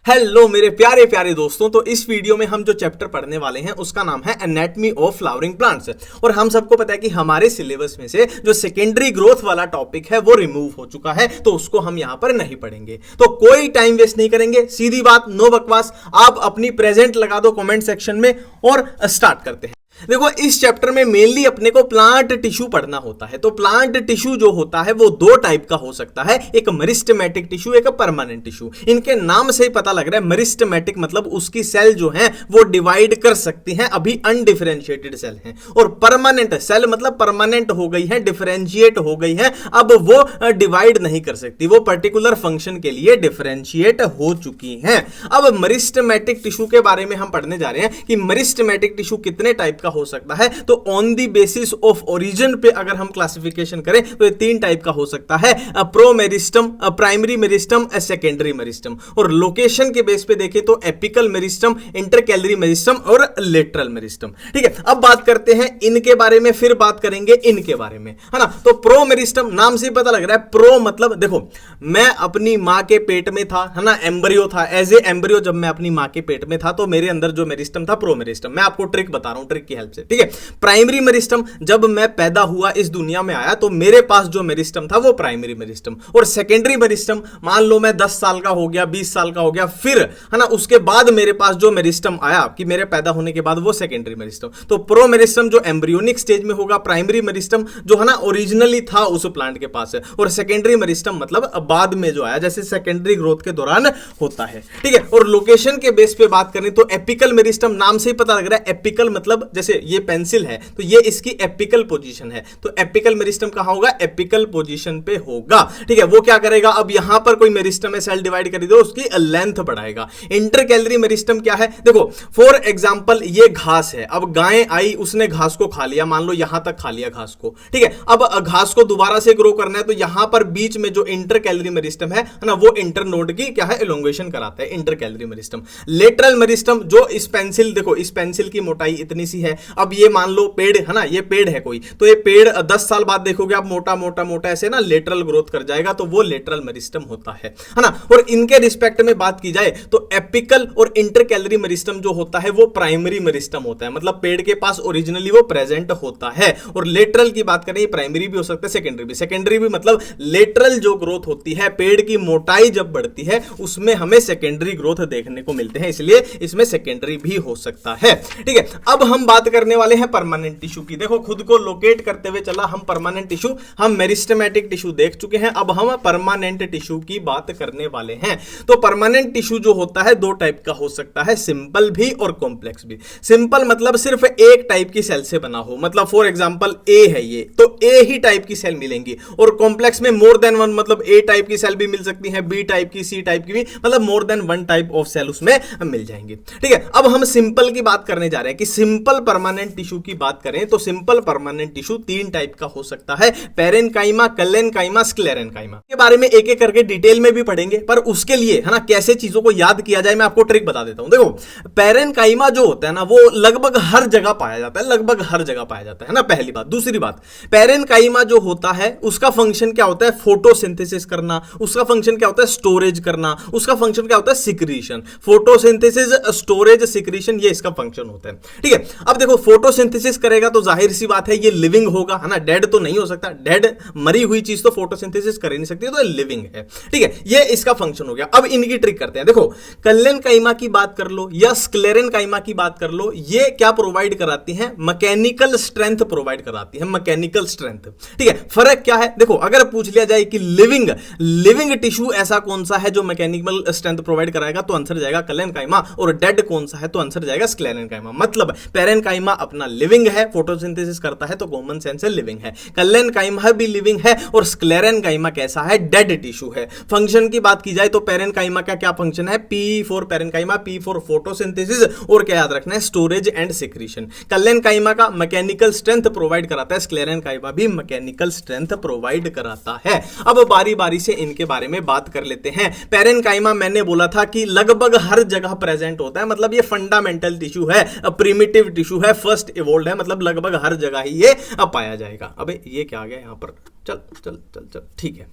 Hello मेरे प्यारे प्यारे दोस्तों। तो इस वीडियो में हम जो चैप्टर पढ़ने वाले हैं उसका नाम है एनाटॉमी ऑफ फ्लावरिंग प्लांट्स। और हम सबको पता है कि हमारे सिलेबस में से जो सेकेंडरी ग्रोथ वाला टॉपिक है वो रिमूव हो चुका है, तो उसको हम यहां पर नहीं पढ़ेंगे। तो कोई टाइम वेस्ट नहीं करेंगे, सीधी बात, नो बकवास। आप अपनी प्रेजेंट लगा दो कमेंट सेक्शन में और स्टार्ट करते हैं। देखो, इस चैप्टर में मेनली अपने को प्लांट टिश्यू पढ़ना होता है। तो प्लांट टिश्यू जो होता है वो दो टाइप का हो सकता है, एक मेरिस्टेमेटिक टिश्यू, एक परमानेंट टिश्यू। इनके नाम से ही पता लग रहा है, मेरिस्टेमेटिक मतलब उसकी सेल जो है वो डिवाइड कर सकती हैं, अभी अनडिफरेंशिएटेड सेल हैं। और परमानेंट सेल मतलब परमानेंट हो गई है, डिफरेंशिएट हो गई है, अब वो डिवाइड नहीं कर सकती, वो पर्टिकुलर फंक्शन के लिए डिफरेंशिएट हो चुकी हैं। अब मेरिस्टेमेटिक टिश्यू के बारे में हम पढ़ने जा रहे हैं कि मेरिस्टेमेटिक टिश्यू कितने टाइप का हो सकता है। तो on the basis of origin पे अगर हम क्लासिफिकेशन करें तो ये तीन टाइप का हो सकता है, pro meristem, primary meristem, secondary meristem. और लोकेशन के बेस पे देखें तो एपिकल मेरिस्टम, इंटरकैलरी मेरिस्टम और लेटरल मेरिस्टम। ठीक है, अब बात करते हैं इनके बारे में, फिर बात करेंगे इनके बारे में, है ना। तो प्रो मेरिस्टम नाम से ही पता लग रहा है, प्रो मतलब देखो, मैं अपनी मां के पेट में था, है ना, एम्ब्रियो था। एज ए एम्ब्रियो जब मैं अपनी मां के पेट में था तो मेरे अंदर जो मेरिस्टम था प्रो मेरिस्टम। मैं आपको ट्रिक बता रहा हूं, ट्रिक की हेल्प से, ठीक है। प्राइमरी मेरिस्टम, जब मैं पैदा हुआ, इस दुनिया में आया, तो मेरे पास जो मेरिस्टम था वो प्राइमरी मेरिस्टम। और सेकेंडरी मेरिस्टम, मान लो मैं 10 साल का हो गया, 20 साल का हो गया, फिर, है ना, उसके बाद मेरे पास जो मेरिस्टम आया कि मेरे पैदा होने के बाद, वो सेकेंडरी मेरिस्टम। तो प्रो मेरिस्टम जो एम्ब्रियोनिक स्टेज में होगा, प्राइमरी मेरिस्टम जो है ना ओरिजिनली था उस प्लांट के पास है, और सेकेंडरी मेरिस्टम मतलब बाद में जो आया, जैसे सेकेंडरी ग्रोथ के दौरान होता है, ठीक है। और लोकेशन के बेस पे बात करें तो एपिकल मेरिस्टम, नाम से ही पता लग रहा है, एपिकल मतलब जैसे ये पेंसिल है तो ये इसकी एपिकल पोजीशन है, तो एपिकल मेरिस्टम कहां होगा, एपिकल पोजीशन पे होगा, ठीक है। वो क्या करेगा, अब यहां पर कोई मेरिस्टम है, सेल डिवाइड कर दो, उसकी लेंथ बढ़ाएगा। इंटरकैलरी मेरिस्टम क्या है, देखो फॉर एग्जांपल ये घास है, अब गाय आई, उसने घास को खा लिया, मान लो यहां तक खा लिया घास को, ठीक है। अब घास को दोबारा से ग्रो करना है तो यहां पर बीच में जो इंटरकैलरी मेरिस्टम है ना, वो इंटरनोड की क्या है, एलोंगेशन कराता है, इंटरकैलरी मेरिस्टम। लेटरल मेरिस्टम, जो इस पेंसिल, देखो इस पेंसिल की मोटाई इतनी सी है, अब ये मान लो पेड़ है ना, ये पेड़ है कोई, तो ये पेड़ 10 साल बाद देखोगे आप मोटा मोटा मोटा ऐसे ना लेटरल ग्रोथ कर जाएगा, तो वो लेटरल मेरिस्टम होता है ना। और इनके रिस्पेक्ट में बात की जाए तो एपिकल और इंटरकैलरी मेरिस्टम जो होता है वो प्राइमरी मेरिस्टम होता है, मतलब पेड़ के पास ओरिजिनली वो प्रेजेंट होता है। और लेटरल की बात करें, प्राइमरी भी हो सकता है, सेकेंडरी भी। सेकेंडरी भी मतलब लेटरल जो ग्रोथ होती है, पेड़ की मोटाई जब बढ़ती है उसमें हमें सेकेंडरी ग्रोथ देखने को मिलते हैं, इसलिए इसमें सेकेंडरी भी हो सकता है, ठीक है। अब हम बात करने वाले हैं परमानेंट टिश्यू की। देखो खुद को लोकेट करते हुए चला, हम परमानेंट टिश्यू, हम मेरिस्टेमेटिक टिश्यू देख चुके हैं, अब हम परमानेंट टिश्यू की बात करने वाले हैं। तो परमानेंट टिश्यू जो होता है दो टाइप का हो सकता है, सिंपल भी और कॉम्प्लेक्स भी। सिंपल मतलब सिर्फ एक टाइप की सेल से बना हो, मतलब फॉर एग्जांपल ए है ये, तो ए ही टाइप की सेल मिलेंगी। और कॉम्प्लेक्स में मोर देन वन, मतलब ए टाइप की सेल भी मिल सकती है, बी टाइप की, सी टाइप की भी, मतलब more than one type of cell उसमें मिल जाएंगी, ठीक है। अब हम सिंपल की बात करने जा रहे हैं कि सिंपल परमानेंट टिश्यू की बात करें तो सिंपल परमानेंट टिश्यू तीन टाइप का हो सकता है, पेरेन्काइमा, कलेन्काइमा, स्क्लेरेन्काइमा। के बारे में एक एक करके डिटेल में भी पढ़ेंगे, पर उसके लिए है ना कैसे चीजों को याद किया जाए मैं आपको ट्रिक बता देता हूं। देखो पेरेन्काइमा जो होता है ना वो लगभग हर जगह पाया जाता है, लगभग हर जगह पाया जाता है ना, पहली बात। दूसरी बात, पेरेन्काइमा जो होता है उसका फंक्शन क्या होता है, फोटोसिंथेसिस करना। उसका फंक्शन क्या होता है, स्टोरेज करना। उसका फंक्शन क्या होता है, सिक्रीशन। फोटोसिंथेसिस, स्टोरेज, सिक्रीशन, ये इसका फंक्शन होता है, ठीक है। अब देखो फोटोसिंथेसिस करेगा तो जाहिर सी बात है ये लिविंग होगा, है ना, डेड तो नहीं हो सकता, डेड मरी हुई चीज तो फोटोसिंथेसिस कर ही नहीं सकती, तो लिविंग है, ठीक है। ये इसका फंक्शन हो गया। अब इनकी ट्रिक करते हैं। देखो कलेन्काइमा की बात कर लो या स्क्लेरेन्काइमा की बात कर लो, ये क्या प्रोवाइड कराती हैं, मैकेनिकल स्ट्रेंथ प्रोवाइड कराती है, मैकेनिकल स्ट्रेंथ, ठीक है। फर्क क्या है, देखो अगर पूछ लिया जाए कि लिविंग टिश्यू ऐसा कौन सा है जो मैकेनिकल स्ट्रेंथ प्रोवाइड कराएगा, तो आंसर जाएगा कलेन्काइमा, और डेड कौन सा है तो आंसर जाएगा स्क्लेरेन्काइमा। मतलब पेरेन्काइमा अपना लिविंग है, फोटोसिंथेसिस करता है तो कॉमन सेंस से लिविंग है, कलेन्काइमा भी लिविंग है, और स्क्लेरेन्काइमा कैसा है, डेड टिश्यू है। फंक्शन की बात की जाए तो पेरेन्काइमा का क्या फंक्शन है, P for parenchyma, P for photosynthesis, और क्या याद रखना है, स्टोरेज एंड सिक्रीशन। कलेन्काइमा का मैकेनिकल स्ट्रेंथ प्रोवाइड कराता है, स्क्लेरेन्काइमा भी मैकेनिकल स्ट्रेंथ प्रोवाइड कराता है। अब बारी बारी से इनके बारे में बात कर लेते हैं। पेरेन्काइमा मैंने बोला था कि लगभग हर जगह प्रेजेंट होता है, मतलब ये फंडामेंटल टिश्यू है, प्रिमिटिव टिश्यू है, फर्स्ट इवोल्व है, मतलब लगभग हर जगह ही ये पाया जाएगा। अबे ये क्या आ गया यहां पर, चल चल चल चल, ठीक है,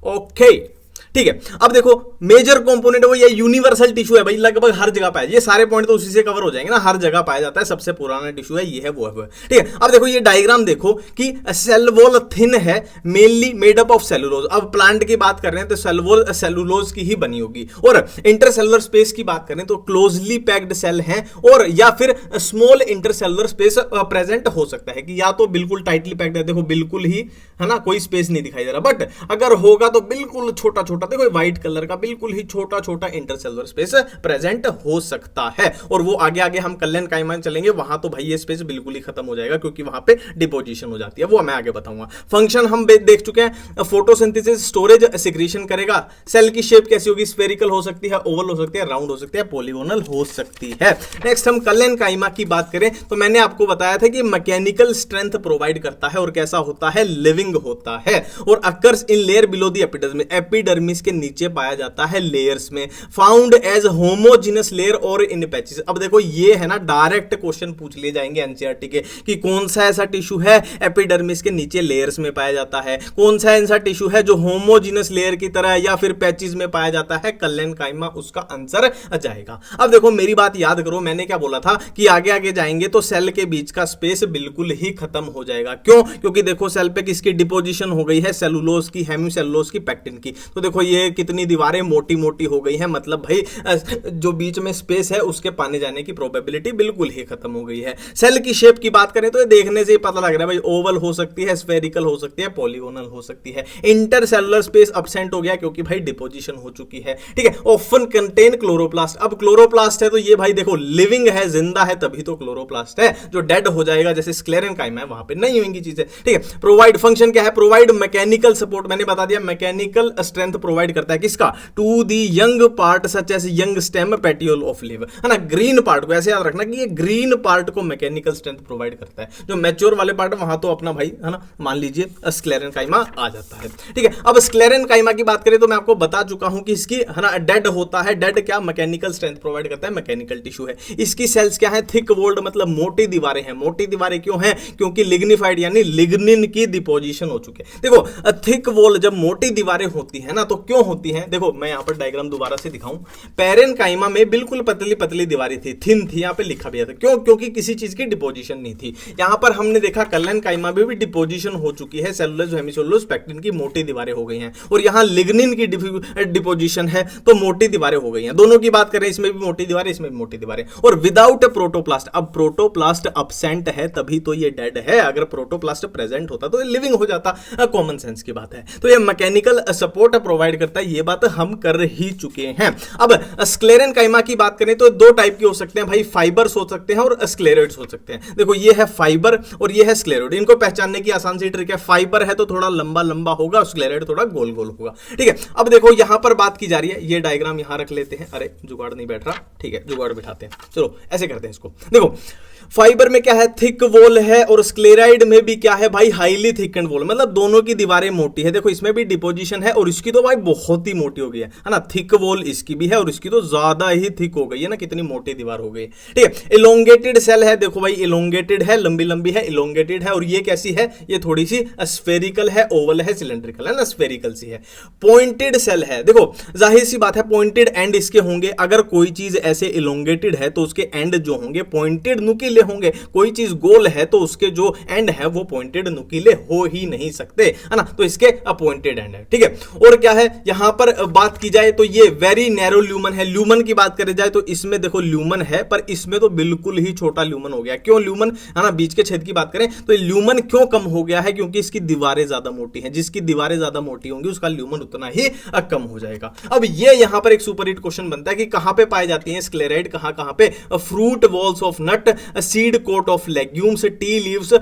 ओके ठीक है। अब देखो मेजर कंपोनेंट वो ये यूनिवर्सल टिश्यू है भाई, लगभग हर जगह पाया, ये सारे पॉइंट तो उसी से कवर हो जाएंगे ना, हर जगह पाया जाता है, सबसे पुराना टिश्यू है, ये है वो है, ठीक है। अब देखो ये डायग्राम देखो कि सेल वॉल थिन है, mainly made up of cellulose. अब प्लांट की बात कर रहे हैं तो सेल वॉल सेलुलोज की ही बनी होगी, और इंटरसेलुलर स्पेस की बात करें तो क्लोजली पैक्ड सेल हैं, और या फिर स्मॉल इंटरसेलुलर स्पेस प्रेजेंट हो सकता है कि या तो बिल्कुल टाइटली पैक्ड है, देखो बिल्कुल ही है ना, कोई स्पेस नहीं दिखाई दे रहा, बट अगर होगा तो बिल्कुल छोटा छोटा, देखो व्हाइट कलर का बिल्कुल ही छोटा छोटा इंटरसेलुलर स्पेस प्रेजेंट हो सकता है। और वो आगे आगे हम कल्याण काइमा चलेंगे, वहां तो भाई ये स्पेस बिल्कुल ही खत्म हो जाएगा, क्योंकि वहां पे डिपोजिशन हो जाती है, वो मैं आगे बताऊंगा। फंक्शन हम देख चुके हैं, फोटोसिंथेसिस, स्टोरेज, सिक्रीशन करेगा। सेल की शेप कैसी होगी, स्फेरिकल हो सकती है, ओवल हो सकती है, राउंड हो सकती है, पॉलीगोनल हो सकती है। नेक्स्ट हम कल्याण काइमा की बात करें तो मैंने आपको बताया था कि मैकेनिकल स्ट्रेंथ प्रोवाइड करता है, और कैसा होता है, लिविंग होता है, और occurs in layer below the epidermis, epidermis के नीचे पाया जाता है, लेयर्स में, फाउंड एज होमोजेनस लेयर और इन पैचेस। अब देखो ये है ना, डायरेक्ट क्वेश्चन पूछ लिए जाएंगे एनसीईआरटी के कि कौन सा ऐसा टिश्यू है एपिडर्मिस के नीचे लेयर्स में पाया जाता है, कौन सा ऐसा टिश्यू है जो होमोजेनस लेयर की तरह या फिर पैचेस में पाया जाता है, कल्याण काइमा उसका आंसर जाएगा। अब देखो मेरी बात याद करो, मैंने क्या बोला था कि आगे आगे जाएंगे तो सेल के बीच का स्पेस बिल्कुल ही खत्म हो जाएगा। क्यों? क्योंकि देखो सेल पे किसकी डिपोजिशन हो गई है, सेलुलोज की, हेमीसेलुलोज की, पेक्टिन की। तो देखो ये कितनी दीवारें मोटी मोटी हो गई हैं, मतलब भाई जो बीच में स्पेस है उसके पाने जाने की प्रोबेबिलिटी बिल्कुल ही खत्म हो गई है। सेल की शेप की बात करें तो ये देखने से ही पता लग रहा है भाई, ओवल हो सकती है, स्फेरिकल हो सकती है, पॉलीगोनल हो सकती है। इंटरसेलुलर स्पेस एब्सेंट हो गया क्योंकि भाई डिपोजिशन हो चुकी है, ठीक है। Often contain chloroplast. अब क्लोरोप्लास्ट है तो ये भाई देखो लिविंग है, जिंदा है, तभी तो क्लोरोप्लास्ट है। जो डेड हो जाएगा जैसे स्क्लेरन काइमा है वहां पे नहीं होंगी चीजें, ठीक है। प्रोवाइड फंक्शन क्या है, प्रोवाइड मैकेनिकल सपोर्ट, मैंने बता दिया मैकेनिकल स्ट्रेंथ प्रोवाइड करता है, किसका, to the young part such as young stem petiole of leave, है ना, ग्रीन पार्ट को, ऐसे याद रखना कि ये ग्रीन पार्ट को मैकेनिकल स्ट्रेंथ प्रोवाइड करता है। जो मैच्योर वाले पार्ट वहां तो अपना भाई है ना, मान लीजिए स्क्लेरन काइमा आ जाता है, ठीक है। अब स्क्लेरन काइमा की बात करें तो मैं आपको बता चुका हूं कि इसकी है ना डेड होता है, डेड क्या मैकेनिकल स्ट्रेंथ प्रोवाइड करता है, मैकेनिकल टिश्यू है। इसकी सेल्स क्या है, थिक वॉल्ड, मतलब मोटी दीवारें हैं। मोटी दीवारें क्यों हैं, क्योंकि लिग्निफाइड यानी लिग्निन की डिपोजिशन हो चुकी है। देखो थिक वॉल जब मोटी दीवारें होती है ना तो क्यों होती हैं, देखो मैं यहां पर डायग्राम दोबारा से दिखाऊं, पैरेनकाइमा में बिल्कुल पतली पतली दीवारें थी, थिन थी, यहां पे लिखा भी था, क्यों, क्योंकि किसी चीज की डिपोजिशन नहीं थी। यहां पर हमने देखा कल्याण काइमा में भी डिपोजिशन हो चुकी है, सेलुलोज, हेमीसेलुलोज, पेक्टिन की मोटी दीवारें हो गई हैं, और यहां लिग्निन की डिपोजिशन है तो मोटी दीवारें हो गई हैं। दोनों की बात करें, इसमें भी मोटी दीवारें, इसमें भी मोटी दीवारें, और विदाउट प्रोटोप्लास्ट। अब प्रोटोप्लास्ट अब्सेंट है तभी तो ये डेड है, अगर प्रोटोप्लास्ट प्रेजेंट होता तो ये लिविंग हो जाता, कॉमन सेंस की बात है। तो ये मैकेनिकल सपोर्ट प्रोवाइड करता है, ये बात हम कर ही चुके हैं। अब स्क्लेरन काइमा की बात करें तो दो टाइप के हो सकते हैं भाई, फाइबर्स हो सकते हैं और स्क्लेरोइड्स हो सकते हैं। देखो ये है फाइबर और ये है स्क्लेरोइड, इनको पहचानने की आसान सी ट्रिक है, फाइबर है तो थोड़ा लंबा लंबा होगा, स्क्लेरोइड थोड़ा गोल गोल होगा, ठीक है। अब देखो यहां पर बात की जा रही है, ये डायग्राम यहां रख लेते हैं, अरे जुगाड़ नहीं बैठ रहा, ठीक है जुगाड़ बिठाते हैं, चलो ऐसे करते हैं इसको। देखो फाइबर में क्या है, थिक वॉल है, और स्क्लेराइड में भी क्या है भाई, हाईली थिकन्ड वॉल, मतलब दोनों की दीवारें मोटी है। देखो इसमें भी डिपोजिशन है और इसकी तो भाई बहुत ही मोटी हो गई है ना, थिक वॉल इसकी भी है और इसकी तो ज्यादा ही थिक हो गई है ना, कितनी मोटी दीवार हो गई, ठीक है। इलोंगेटेड सेल है, देखो भाई इलोंगेटेड है, लंबी लंबी है, इलोंगेटेड है, और ये कैसी है, ये थोड़ी सी स्फेरिकल है, ओवल है, सिलेंड्रिकल है ना, स्फेरिकल सी है। पॉइंटेड सेल है, देखो जाहिर सी बात है पॉइंटेड एंड इसके होंगे, अगर कोई चीज ऐसे इलोंगेटेड है तो उसके एंड जो होंगे पॉइंटेड नुकीले होंगे, कोई चीज गोल है तो उसके जो एंड है वो पॉइंटेड नुकीले हो ही नहीं सकते, है ना, तो इसके अपॉइंटेड एंड है, ठीक है। और क्या है यहां पर बात की जाए तो ये वेरी नैरो ल्यूमन है। ल्यूमन की बात करें जाए तो इसमें देखो ल्यूमन है, पर इसमें तो बिल्कुल ही छोटा ल्यूमन हो गया। क्यों ल्यूमन, है ना, बीच के छेद की बात करें तो ल्यूमन क्यों कम हो गया है, क्योंकि इसकी दीवारें ज्यादा मोटी हैं, जिसकी दीवारें ज्यादा मोटी होंगी उसका ल्यूमन उतना ही कम हो जाएगा। अब ये यहां पर एक सुपर हिट क्वेश्चन बनता है कि कहां पे पाई जाती है स्क्लेराइड, कहां पे, fruit walls of nut, seed coat of legumes, tea leaves,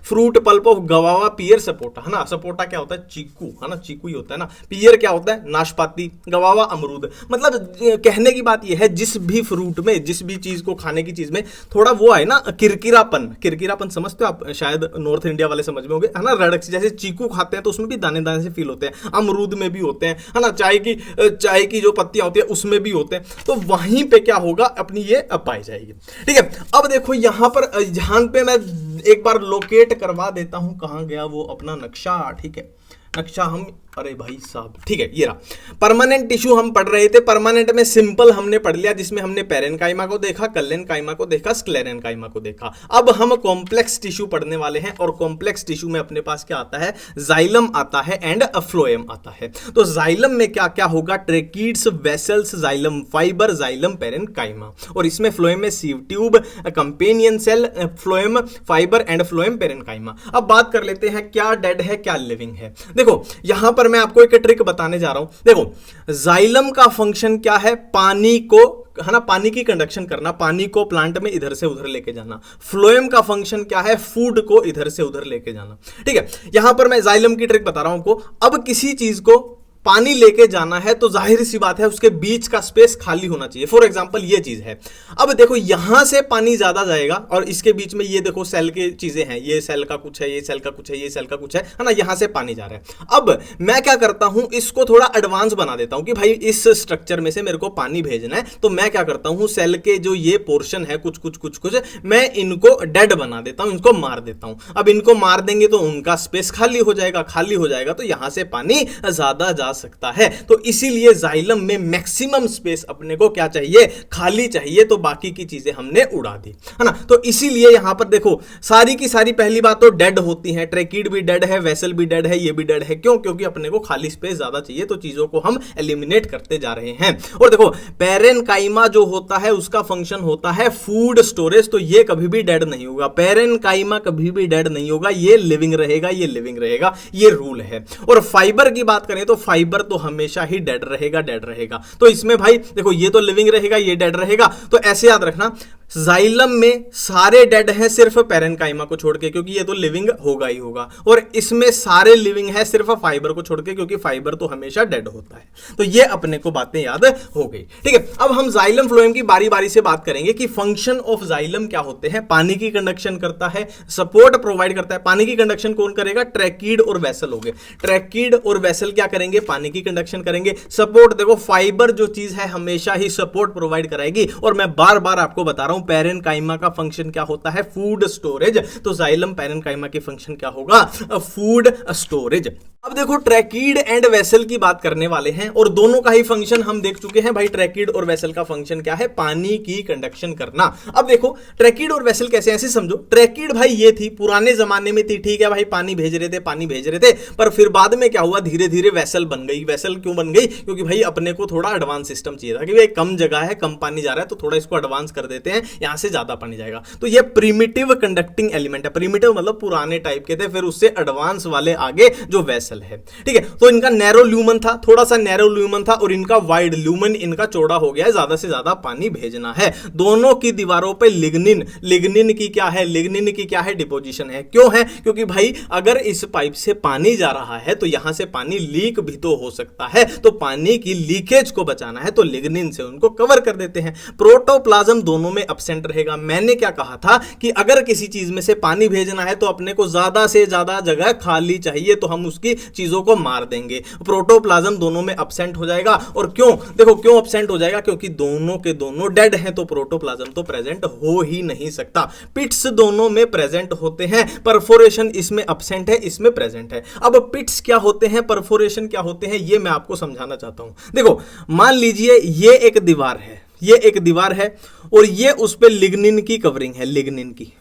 fruit pulp of guava, pear, sapota, है ना। सपोटा क्या होता है, चीकू, है ना, चीकू ही होता है ना। पियर क्या होता है, नाशपाती, गवावा अमरूद। मतलब कहने की बात यह है जिस भी फ्रूट में, जिस भी चीज को खाने की चीज में थोड़ा वो है ना किरकिरापन, किरकिरापन समझते हो आप, शायद नॉर्थ इंडिया वाले समझ में होंगे, है ना, रड़क, जैसे चीकू खाते हैं तो उसमें भी दाने दाने से फील होते हैं, अमरूद में भी होते हैं, है ना, चाय की जो पत्तियां होती है उसमें भी होते हैं, तो वहीं पे क्या होगा, अपनी ये पाई जाएगी, ठीक है। अब देखो यहां पर ध्यान पे मैं एक बार लोकेट करवा देता हूं, कहां गया वो अपना नक्शा, ठीक है। नक्शा हम अरे भाई साहब, ठीक है, ये रहा परमानेंट टिश्यू हम पढ़ रहे थे। परमानेंट में सिंपल हमने पढ़ लिया, जिसमें हमने पेरेन्काइमा को देखा, कलेन्काइमा को देखा, स्क्लेरेन्काइमा को देखा। अब हम कॉम्प्लेक्स टिश्यू पढ़ने वाले हैं, और कॉम्प्लेक्स टिश्यू में अपने पास क्या आता है, जाइलम आता है एंड फ्लोएम आता है। तो जाइलम में क्या क्या होगा, tracheids, vessels, xylem fibre, xylem parenchyma, और इसमें फ्लोएम में sieve tube, companion cell, phloem fibre and phloem parenchyma. अब बात कर लेते हैं क्या डेड है क्या लिविंग है। देखो यहां पर मैं आपको एक ट्रिक बताने जा रहा हूं। देखो जाइलम का फंक्शन क्या है, पानी को, है ना, पानी की कंडक्शन करना, पानी को प्लांट में इधर से उधर लेके जाना। फ्लोएम का फंक्शन क्या है, फूड को इधर से उधर लेके जाना। ठीक है, यहां पर मैं जाइलम की ट्रिक बता रहा हूं आपको। अब किसी चीज को पानी लेके जाना है तो जाहिर सी बात है उसके बीच का स्पेस खाली होना चाहिए। फॉर एग्जांपल ये चीज है, अब देखो यहां से पानी ज्यादा जाएगा और इसके बीच में ये देखो सेल की चीजें हैं, ये सेल का कुछ है, ये सेल का कुछ है, ये सेल का कुछ है ना, यहां से पानी जा रहा है। अब मैं क्या करता हूं, इसको थोड़ा एडवांस बना देता हूं कि भाई इस स्ट्रक्चर में से मेरे को पानी भेजना है, तो मैं क्या करता हूं, सेल के जो ये पोर्शन है कुछ कुछ कुछ कुछ, मैं इनको डेड बना देता हूं, इनको मार देता हूं। अब इनको मार देंगे तो उनका स्पेस खाली हो जाएगा, खाली हो जाएगा तो यहां से पानी ज्यादा जा सकता है। तो इसीलिए जाइलम में मैक्सिमम स्पेस अपने को क्या चाहिए, खाली चाहिए, तो बाकी की चीजें हमने उड़ा दी, है ना। तो इसीलिए यहां पर देखो सारी की सारी पहली बात तो डेड होती हैं, ट्रेकीड भी डेड है, वेसल भी डेड है, ये भी डेड है। क्यों? क्योंकि अपने को खाली स्पेस ज्यादा चाहिए, तो चीजों को हम एलिमिनेट करते जा रहे हैं। और देखो पेरेन्काइमा जो होता है उसका फंक्शन होता है फूड स्टोरेज, तो ये कभी भी डेड नहीं होगा, पेरेन्काइमा कभी भी डेड नहीं होगा, ये लिविंग रहेगा, ये लिविंग रहेगा, ये रूल है। और फाइबर की बात करें तो फाइबर तो हमेशा ही डेड रहेगा, डेड रहेगा। तो इसमें भाई देखो ये तो लिविंग रहेगा, ये डेड रहेगा। तो ऐसे याद रखना जाइलम में सारे डेड हैं सिर्फ पेरेन्काइमा को छोड़ के, क्योंकि ये तो लिविंग होगा ही होगा, और इसमें सारे लिविंग है सिर्फ फाइबर को छोड़ के, क्योंकि फाइबर तो हमेशा डेड होता है। तो ये अपने को बातें याद हो गई। ठीक है, अब हम जाइलम फ्लोएम की बारी बारी से बात करेंगे कि फंक्शन ऑफ जाइलम क्या होते हैं। पानी की कंडक्शन करता है, सपोर्ट प्रोवाइड करता है। पानी की कंडक्शन कौन करेगा, ट्रेकीड और वेसल हो गए। ट्रेकीड और वेसल क्या करेंगे, पानी की कंडक्शन करेंगे। सपोर्ट देखो फाइबर जो चीज है हमेशा ही सपोर्ट प्रोवाइड कराएगी, और मैं बार बार आपको बता रहा हूं पेरेन्काइमा का फंक्शन क्या होता है, फूड स्टोरेज। तो जाइलम पेरेन्काइमा की फंक्शन क्या होगा, फूड स्टोरेज। अब देखो ट्रेकीड एंड वेसल की बात करने वाले हैं, और दोनों का ही फंक्शन हम देख चुके हैं भाई। ट्रेकीड और वेसल का फंक्शन क्या है, पानी की कंडक्शन करना। अब देखो ट्रेकीड और वेसल कैसे, ऐसे समझो। ट्रेकीड भाई ये थी, पुराने जमाने में थी, ठीक है भाई, पानी भेज रहे थे, पानी भेज रहे थे, पर फिर बाद में क्या हुआ, धीरे धीरे वेसल बन गई। वेसल क्यों बन गई, क्योंकि भाई अपने को थोड़ा एडवांस सिस्टम चाहिए था कि भाई कम जगह है, कम पानी जा रहा है, तो थोड़ा इसको एडवांस कर देते हैं, यहां से ज्यादा पानी जाएगा। तो ये प्रिमिटिव कंडक्टिंग एलिमेंट है। प्रिमिटिव मतलब पुराने टाइप के थे, फिर उससे एडवांस वाले आगे जो वेसल है। ठीक है, तो इनका नैरो ल्यूमन था, थोड़ा सा नैरो ल्यूमन था, और इनका वाइड ल्यूमन, इनका चौड़ा हो गया है, ज्यादा से ज्यादा पानी भेजना है। दोनों की दीवारों पे लिग्निन, लिग्निन की क्या है, लिग्निन की क्या है, डिपोजिशन है। क्यों है, क्योंकि भाई अगर इस पाइप से पानी जा रहा है तो यहां से पानी लीक भी तो हो सकता है, तो पानी की लीकेज को बचाना है तो लिग्निन से उनको कवर कर देते हैं। प्रोटोप्लाज्म दोनों में एब्सेंट रहेगा। मैंने क्या कहा था कि अगर किसी चीज में से पानी भेजना है तो अपने को ज्यादा से ज्यादा जगह खाली चाहिए, तो हम उसकी चीजों को मार देंगे। प्रोटोप्लाज्म दोनों में एब्सेंट हो जाएगा। और क्यों, देखो क्यों एब्सेंट हो जाएगा, क्योंकि दोनों के दोनों डेड हैं, तो प्रोटोप्लाज्म तो प्रेजेंट हो ही नहीं सकता। पिट्स दोनों में प्रेजेंट होते हैं, परफोरेशन इसमें एब्सेंट है, इसमें प्रेजेंट है। अब पिट्स क्या होते हैं, परफोरेशन क्या होते हैं, ये मैं आपको समझाना चाहता हूं। देखो मान लीजिए ये एक दीवार है, ये एक दीवार है, और ये उस पे लिग्निन की कवरिंग है, लिग्निन की,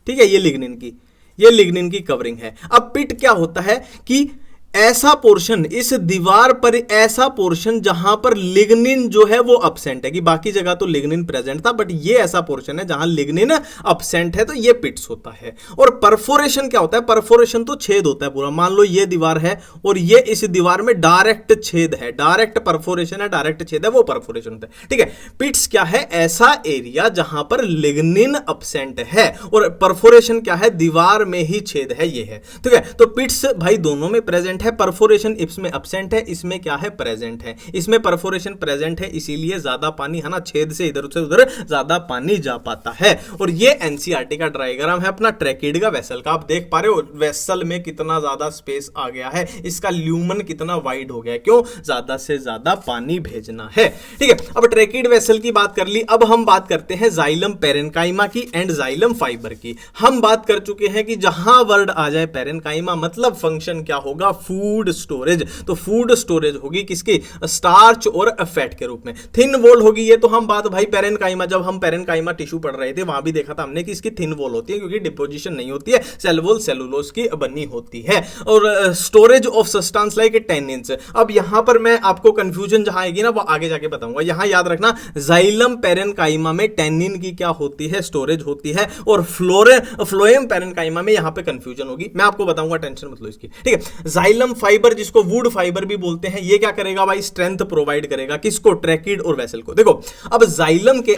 ठीक है, ये लिग्निन की, ये लिग्निन की कवरिंग है। अब पिट क्या होता है कि ऐसा पोर्शन इस दीवार पर, ऐसा पोर्शन जहां पर लिग्निन जो है वो एब्सेंट है, कि बाकी जगह तो लिग्निन प्रेजेंट था, बट ये ऐसा पोर्शन है जहां लिग्निन एब्सेंट है, तो ये पिट्स होता है। और परफोरेशन क्या होता है, परफोरेशन तो छेद होता है पूरा। मान लो ये दीवार है और ये इस दीवार में डायरेक्ट छेद है, डायरेक्ट परफोरेशन है, डायरेक्ट छेद है, वो परफोरेशन होता है। ठीक है, पिट्स क्या है, ऐसा एरिया जहां पर लिग्निन एब्सेंट है, और परफोरेशन क्या है, दीवार में ही छेद है, ये है। ठीक है, तो पिट्स भाई दोनों में प्रेजेंट है, परफोरेशन इसमें एब्सेंट है, इसमें क्या है, प्रेजेंट है। इसमें परफोरेशन प्रेजेंट है, इसीलिए ज्यादा पानी, है ना, छेद से इधर से उधर ज्यादा पानी जा पाता है। और ये एनसीईआरटी का डायग्राम है अपना ट्रेकीड का, वेसल का। आप देख पा रहे हो वेसल में कितना ज्यादा स्पेस आ गया है, इसका ल्यूमन कितना वाइड हो गया है, क्यों, ज्यादा से ज्यादा पानी भेजना है। ठीक है, अब ट्रेकीड वेसल की बात कर ली। अब हम बात करते हैं जाइलम पेरेन्काइमा की एंड जाइलम फाइबर की। हम बात कर चुके हैं कि जहां वर्ड आ जाए पेरेन्काइमा, मतलब फंक्शन क्या होगा, फूड स्टोरेज। तो फूड स्टोरेज होगी किसकी, स्टार्च और फैट के रूप में। थिन वॉल होगी, ये तो हम बात भाई पेरेन्काइमा, जब हम पेरेन्काइमा टिश्यू पढ़ रहे थे वहां भी देखा था हमने कि इसकी थिन वॉल होती है क्योंकि डिपोजिशन नहीं होती है, सेल वॉल सेलुलोज की बनी होती है। और storage of substance like tannins. अब यहां पर मैं आपको कंफ्यूजन जहां आएगी ना वो आगे जाके बताऊंगा। यहां याद रखना जाइलम पेरेन्काइमा में टेनिन की क्या होती है, स्टोरेज होती है, और फ्लोएम पेरेन्काइमा में यहां पे कंफ्यूजन होगी, मैं आपको बताऊंगा, टेंशन मत लो इसकी, ठीक है। जाइलम फाइबर जिसको वुड फाइबर भी बोलते हैं, ये क्या करेगा भाई, स्ट्रेंथ प्रोवाइड करेगा किसको, ट्रैकिड और वेसल को। देखो अब जाइलम के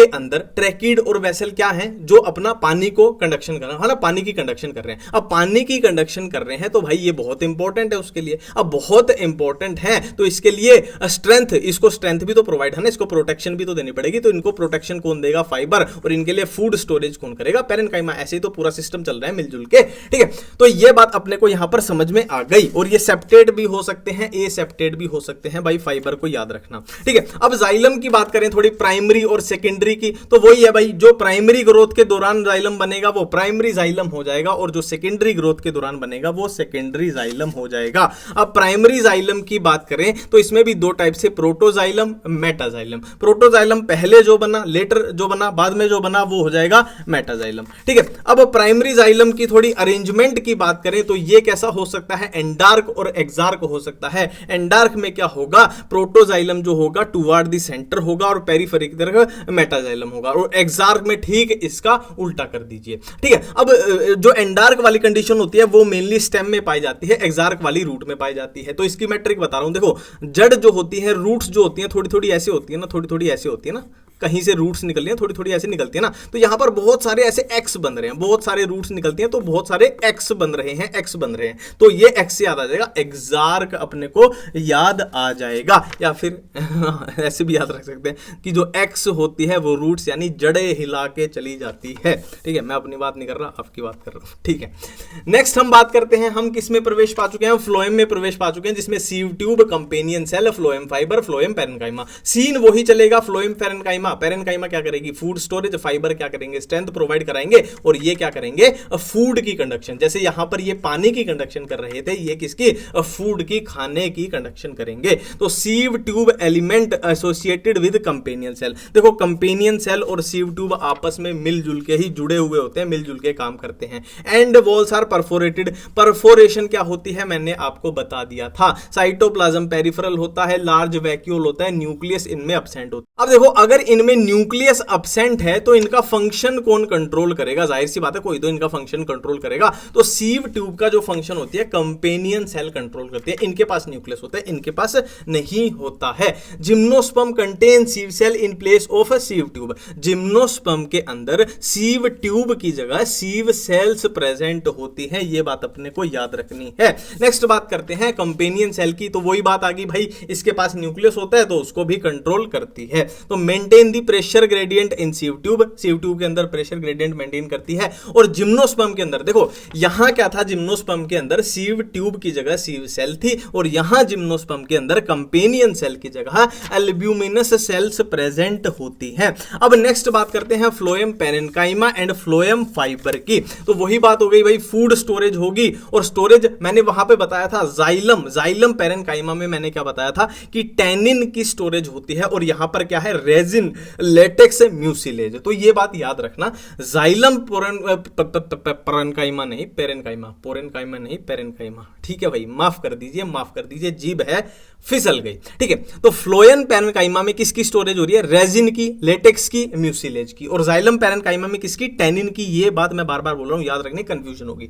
अंदर ट्रैकिड और वेसल क्या है, जो अपना पानी को कंडक्शन कर रहे हैं, है ना, पानी की कंडक्शन कर रहे हैं। अब पानी की कंडक्शन कर रहे हैं तो भाई ये बहुत इंपॉर्टेंट है उसके लिए। अब बहुत इंपॉर्टेंट है तो इसके लिए स्ट्रेंथ, इसको स्ट्रेंथ भी तो प्रोवाइड है ना, इसको प्रोटेक्शन भी तो देनी पड़ेगी। तो इनको प्रोटेक्शन कौन देगा, फाइबर, और इनके लिए फूड स्टोरेज कौन करेगा, पेरेन्काइमा। ऐसे ही तो पूरा सिस्टम चल रहा है मिलजुल के, ठीक है। तो ये बात अपने को यहां पर समझ में आ गई। और ये सेप्टेट भी हो सकते हैं, ए सेप्टेट भी हो सकते हैं भाई, फाइबर को याद रखना, ठीक है। अब जाइलम की बात करें थोड़ी प्राइमरी और सेकेंडरी की, तो वही है भाई, जो प्राइमरी ग्रोथ के दौरान जाइलम बनेगा वो प्राइमरी जाइलम हो जाएगा, और जो सेकेंडरी ग्रोथ के दौरान बनेगा वो सेकेंडरी जाइलम हो जाएगा। अब प्राइमरी जाइलम की बात करें तो इसमें भी दो टाइप से, प्रोटोजाइलम, मेटाजाइलम। प्रोटोजाइलम पहले जो बना, लेटर जो बना, बाद में जो बना वो हो जाएगा मेटाजाइलम, ठीक है। अब प्राइमरी जाइलम की थोड़ी अरेंजमेंट की बात करें तो ये कैसा हो सकता है, एंडार्क और एक्सार्क हो सकता है। एंडार्क में क्या होगा, प्रोटोजाइलम जो होगा टुवर्ड द सेंटर होगा और पेरिफेरी की तरफ मेटाजाइलम होगा, और एक्सार्क में ठीक इसका उल्टा कर दीजिए, ठीक है। अब जो एंडार्क वाली कंडीशन होती है वो मेनली स्टेम में पाई जाती है, एक्सार्क वाली रूट में पाई जाती है। तो इसकी मैं ट्रिक बता रहा हूं, देखो जड़ जो होती है, रूट्स जो होती है थोड़ी थोड़ी ऐसे होती है ना, थोड़ी थोड़ी ऐसे होती है ना, कहीं से रूट्स निकल रही हैं, थोड़ी थोड़ी ऐसे निकलती है ना, तो यहां पर बहुत सारे ऐसे एक्स बन रहे हैं, बहुत सारे रूट्स निकलती हैं तो बहुत सारे एक्स बन रहे हैं, एक्स बन रहे हैं, तो ये एक्स से याद आ जाएगा, एक्सार्क अपने को याद आ जाएगा। या फिर ऐसे भी याद रख सकते हैं कि जो एक्स होती है वो रूट्स यानी जड़े हिला के चली जाती है, ठीक है। मैं अपनी बात नहीं कर रहा, आपकी बात कर रहा हूं, ठीक है। नेक्स्ट हम बात करते हैं, हम किस में प्रवेश पा चुके हैं, फ्लोएम में प्रवेश पा चुके हैं, जिसमें sieve tube, companion cell, phloem fibre, phloem parenchyma. Scene वही चलेगा, फ्लोएम पेरेन्काइमा। पेरेन्काइमा क्या करेगी, फूड स्टोरेज, फाइबर क्या करेंगे, स्ट्रेंथ प्रोवाइड कराएंगे, और ये क्या करेंगे, फूड की कंडक्शन। जैसे यहां पर ये पानी की कंडक्शन कर रहे थे, ये किसकी, फूड की, खाने की कंडक्शन करेंगे। तो sieve tube element associated with companion cell. देखो कंपेनियन सेल और सीव ट्यूब आपस में मिलजुल के ही जुड़े हुए होते हैं, मिलजुल के काम करते हैं। End walls are perforated. Perforation क्या होती है मैंने आपको बता दिया था। साइटोप्लाज्म पेरिफेरल होता है, लार्ज वैक्यूल होता है, न्यूक्लियस इनमें एब्सेंट होता है। अब देखो अगर इनमें न्यूक्लियस एब्सेंट है तो इनका फंक्शन कौन कंट्रोल करेगा, जाहिर सी बात है कोई तो इनका फंक्शन कंट्रोल करेगा। तो सीव ट्यूब का जो फंक्शन होती है कंपेनियन सेल कंट्रोल करती है, इनके पास न्यूक्लियस होता है, इनके पास नहीं होता है। Gymnosperm contain sieve cell in place of sieve tube. Gymnosperm के अंदर सीव ट्यूब की जगह सीव सेल्स प्रेजेंट होती है, ये बात अपने को याद रखनी है। नेक्स्ट बात करते हैं कंपेनियन सेल की, तो वही बात आ गई भाई, इसके पास न्यूक्लियस होता है तो उसको भी कंट्रोल करती है। तो maintain the pressure gradient in sieve tube, sieve tube के अंदर प्रेशर ग्रेडियंट मेंटेन करती है। और जिम्नोस्पर्म के अंदर देखो यहां क्या था, जिम्नोस्पर्म के अंदर सीव ट्यूब की जगह सीव सेल थी, और यहां जिम्नोस्पर्म के अंदर कंपेनियन सेल की जगह एल्ब्यूमिनस सेल्स प्रेजेंट होती हैं। अब नेक्स्ट बात करते हैं phloem parenchyma and phloem fibre की। तो वही बात हो गई भाई, फूड स्टोरेज होगी, और स्टोरेज मैंने वहां पे बताया था जाइलम पेरेन्काइमा में मैंने क्या बताया था कि टैनिन की स्टोरेज होती है, और यहां पर क्या है, रेजिन, लेटेक्स, म्यूसिलेज। तो ये बात याद रखना, जाइलम पेरेन्काइमा नहीं पेरेन्काइमा, ठीक है भाई, माफ कर दीजिए, जीभ है फिसल गई, ठीक है। तो फ्लोएम पेरेन्काइमा में किसकी स्टोरेज हो रही है, रेजिन की, लेटेक्स की, म्यूसिलेज की, और जाइलम पेरेन्काइमा में किसकी, टैनिन की। ये बात मैं बार बार बोल रहा हूं, याद रखने, कंफ्यूजन होगी।